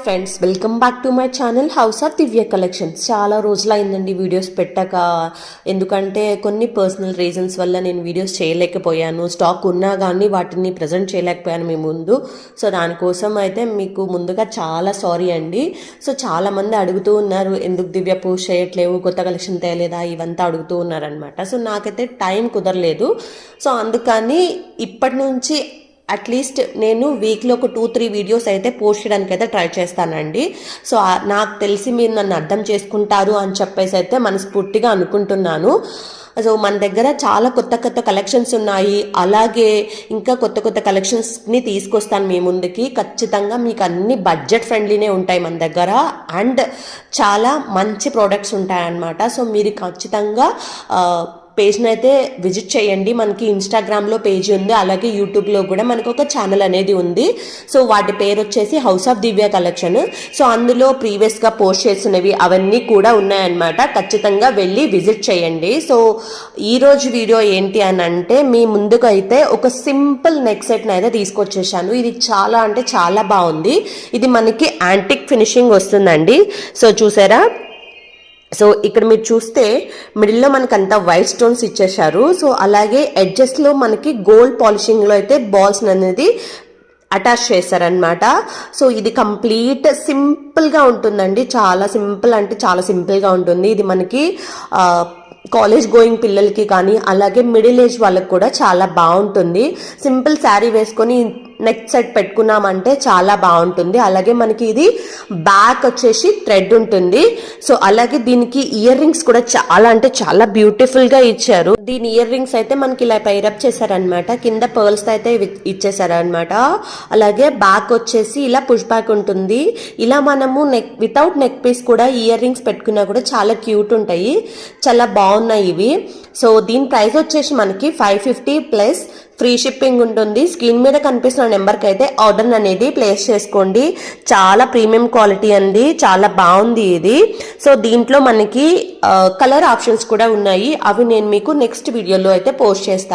Friends welcome back to my channel house of Divya collections. చాలా రోజులైందండి videos పెట్టాక. ఎందుకంటే కొన్ని పర్సనల్ రీజన్స్ వల్ల నేను వీడియోస్ చేయలేకపోయాను. స్టాక్ ఉన్నా కానీ వాటిని ప్రజెంట్ చేయలేకపోయాను మీ ముందు. సో దానికోసం అయితే మీకు ముందుగా చాలా సారీ అండి. సో చాలామంది అడుగుతూ ఉన్నారు, ఎందుకు దివ్య పోస్ట్ చేయట్లేవు, కొత్త కలెక్షన్ తేలేదా, ఇవంతా అడుగుతూ ఉన్నారనమాట. సో నాకైతే టైం కుదరలేదు. సో అందుకని ఇప్పటి నుంచి అట్లీస్ట్ నేను వీక్లో ఒక 2-3 వీడియోస్ అయితే పోస్ట్ చేయడానికి అయితే ట్రై చేస్తానండి. సో నాకు తెలిసి మీరు నన్ను అర్థం చేసుకుంటారు అని చెప్పేసి అయితే మనస్ఫూర్తిగా అనుకుంటున్నాను. సో మన దగ్గర చాలా కొత్త కొత్త కలెక్షన్స్ ఉన్నాయి. అలాగే ఇంకా కొత్త కొత్త కలెక్షన్స్ని తీసుకొస్తాను మీ ముందుకి. ఖచ్చితంగా మీకు అన్ని బడ్జెట్ ఫ్రెండ్లీనే ఉంటాయి మన దగ్గర. అండ్ చాలా మంచి ప్రోడక్ట్స్ ఉంటాయన్నమాట. సో మీరు ఖచ్చితంగా పేజ్ని అయితే విజిట్ చేయండి. మనకి ఇన్స్టాగ్రామ్లో పేజ్ ఉంది, అలాగే యూట్యూబ్లో కూడా మనకు ఒక ఛానల్ అనేది ఉంది. సో వాటి పేరు వచ్చేసి house of Divya collection. So అందులో ప్రీవియస్గా పోస్ట్ చేసినవి అవన్నీ కూడా ఉన్నాయన్నమాట. ఖచ్చితంగా వెళ్ళి విజిట్ చేయండి. సో ఈరోజు వీడియో ఏంటి అని అంటే, మీ ముందుకు అయితే ఒక సింపుల్ నెక్ సెట్ని అయితే తీసుకొచ్చేసాను. ఇది చాలా అంటే చాలా బాగుంది. ఇది మనకి యాంటిక్ ఫినిషింగ్ వస్తుందండి. సో చూసారా, సో ఇక్కడ మీరు చూస్తే మిడిల్లో మనకి అంతా వైట్ స్టోన్స్ ఇచ్చేసారు. సో అలాగే ఎడ్జెస్లో మనకి గోల్డ్ పాలిషింగ్లో అయితే బాల్స్ అనేది అటాచ్ చేశారనమాట. సో ఇది కంప్లీట్ సింపుల్గా ఉంటుందండి. చాలా సింపుల్ అంటే చాలా సింపుల్గా ఉంటుంది. ఇది మనకి కాలేజ్ గోయింగ్ పిల్లలకి కానీ అలాగే మిడిల్ ఏజ్ వాళ్ళకి కూడా చాలా బాగుంటుంది. సింపుల్ శారీ వేసుకొని నెక్ సెట్ పెట్టుకున్నామంటే చాలా బాగుంటుంది. అలాగే మనకి ఇది బ్యాక్ వచ్చేసి థ్రెడ్ ఉంటుంది. సో అలాగే దీనికి ఇయర్ రింగ్స్ కూడా చాలా అంటే చాలా బ్యూటిఫుల్ గా ఇచ్చారు. దీని ఇయర్ రింగ్స్ అయితే మనకి ఇలా పైరప్ చేశారనమాట. కింద పర్ల్స్ అయితే ఇచ్చేసారనమాట. అలాగే బ్యాక్ వచ్చేసి ఇలా పుష్ బ్యాక్ ఉంటుంది. ఇలా మనము వితౌట్ నెక్ పీస్ కూడా ఇయర్ రింగ్స్ పెట్టుకున్నా కూడా చాలా క్యూట్ ఉంటాయి. చాలా బాగున్నాయి ఇవి. సో దీని ప్రైస్ వచ్చేసి మనకి 550 ప్లస్ ఫ్రీ షిప్పింగ్ ఉంటుంది. స్క్రీన్ మీద కనిపిస్తున్న నెంబర్కి అయితే ఆర్డర్ అనేది ప్లేస్ చేసుకోండి. చాలా ప్రీమియం క్వాలిటీ అండి, చాలా బాగుంది ఇది. సో దీంట్లో మనకి కలర్ ఆప్షన్స్ కూడా ఉన్నాయి. అవి నేను మీకు నెక్స్ట్ వీడియోలో అయితే పోస్ట్ చేస్తాను.